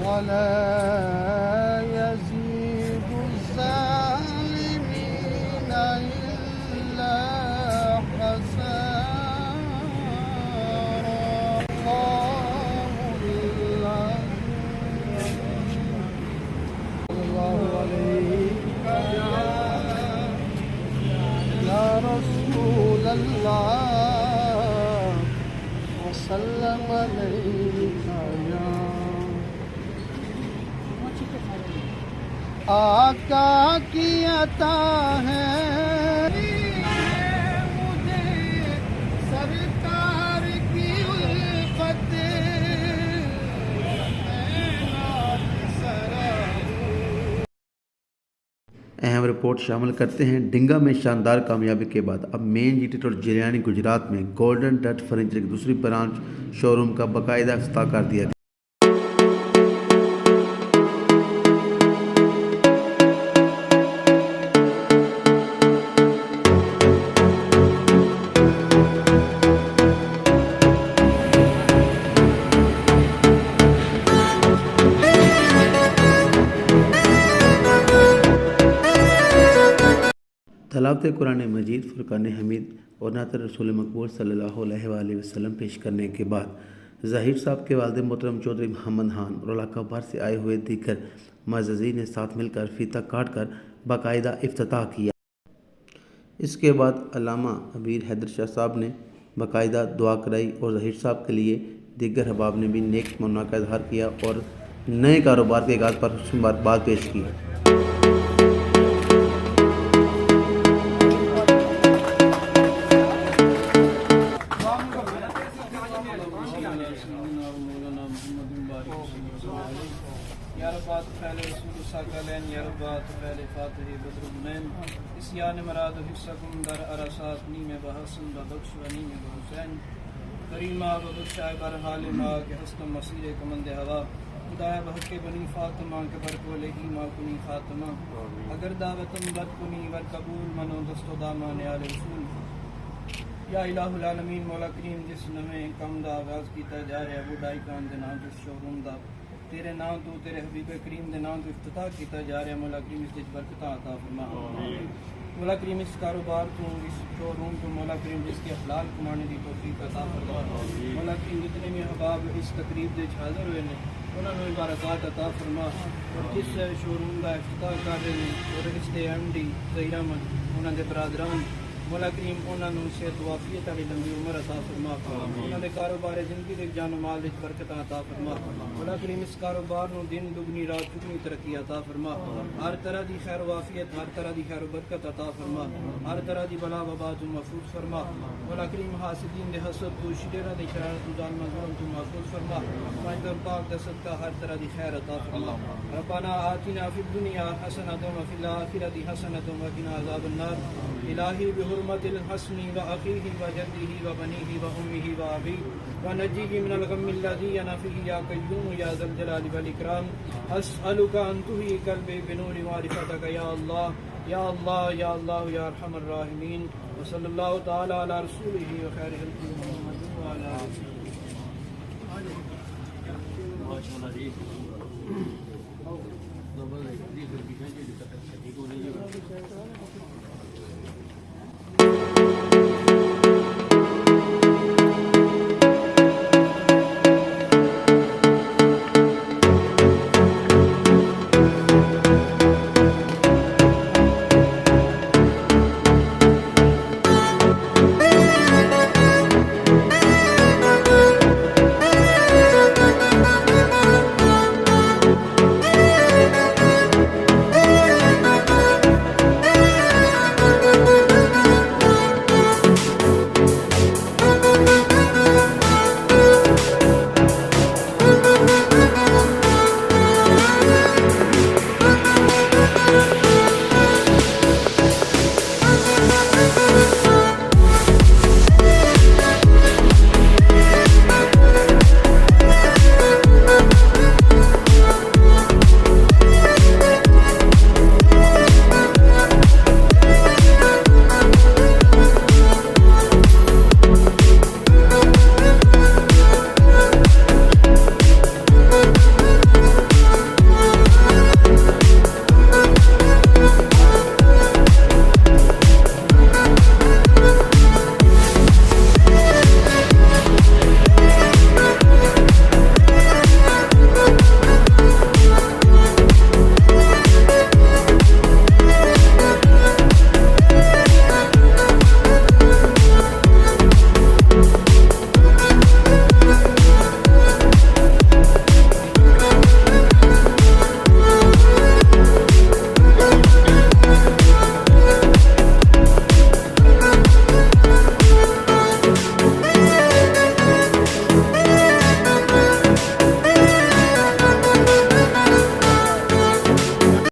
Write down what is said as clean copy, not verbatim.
ولا يزيد الظالمين إلا خسارا. الله عليك يا رسول الله وسلم عليك يا آقا کی عطا ہے مجھے سرکار کی الفت. اہم رپورٹ شامل کرتے ہیں. ڈنگا میں شاندار کامیابی کے بعد اب مین جی ٹی جریانی گجرات میں گولڈن ڈٹ فرنیچر کی دوسری برانچ شو روم کا باقاعدہ افتتاح کر دیا گیا. تلاوت قرآن مجید، فرقان حمید اور نعت رسول مقبول صلی اللہ علیہ وآلہ وسلم پیش کرنے کے بعد ظاہر صاحب کے والد محترم چودھری محمد خان اور علاقہ بھر سے آئے ہوئے دیگر معززین نے ساتھ مل کر فیتہ کاٹ کر باقاعدہ افتتاح کیا. اس کے بعد علامہ امیر حیدر شاہ صاحب نے باقاعدہ دعا کرائی اور ظاہر صاحب کے لیے دیگر احباب نے بھی نیک تمنا کا اظہار کیا اور نئے کاروبار کے آغاز پر حسن بات پیش کی. یا ربات پہلے رسول ساکلین یا ربات پہلے فاتح بدر النین اسیان مراد و حصکم در عرصات نیم بحسن بخش و نیم بحسین کریمہ بخشائے برحال ما کے حسن مسیر کمند ہوا خدایہ بحق بنی فاطمہ کے برک و لہی ما کنی خاتمہ اگر دعوتم بد کنی ور قبول منو دست و دامان آل رسول. یا الہ العالمین مولا کریم جس نویں کم دا آغاز کیتا جا رہا ہے وہ ڈائی کان دے نام جس شوروم دا تیرے نام تو تیرے حبیب کریم دے نام تو افتتاح کیتا جا رہا ہے. مولا کریم اس جس برکتہ عطا فرما. مولا کریم اس کاروبار تو اس شوروم تو مولا کریم جس کے حلال کمانے دی توفیق عطا فرما. مولا کریم جتنے بھی احباب اس تقریب دے حاضر ہوئے نے انہوں نے برکات عطا فرما اور جس شوروم دا افتتاح کر رہے ہیں اور اس دے ایم ڈی ظہیر احمد انہوں دے برادران مولا کریم انہوں نے صحت و عافیت والی لمبی عمر عطا فرما. انہوں نے کاروبار زندگی دے جان و مال وچ برکت عطا فرما. مولا کریم اس کاروبار نو دن دگنی رات چگنی ترقی عطا فرما. ہر طرح دی خیر و عافیت ہر طرح دی خیر و برکت عطا فرما. ہر طرح دی بلا وبا تو محفوظ فرما. مولا کریم حاسدین دے حسد تو شرارا دی شرارت تو ظالم ظلم تو محفوظ فرما. پاک پاک دے صدقہ ہر طرح دی خیر عطا فرما. ربنا آتنا فی الدنیا حسنۃ وفی الآخرۃ حسنۃ وقنا عذاب النار. الہی بحرمت الحسن وأخیہ وجدہ وبنیہ وأمہ وأبیہ ونجیہ من الغم الذی ینفیہ یا قیوم یا ذا الجلال والإکرام. اسألک ان تحیی قلبی بنور معرفتک یا اللہ یا اللہ یا اللہ یا ارحم الراحمین. وصلی اللہ تعالی علی رسولہ وخیر خلقہ محمد وعلی آلہ.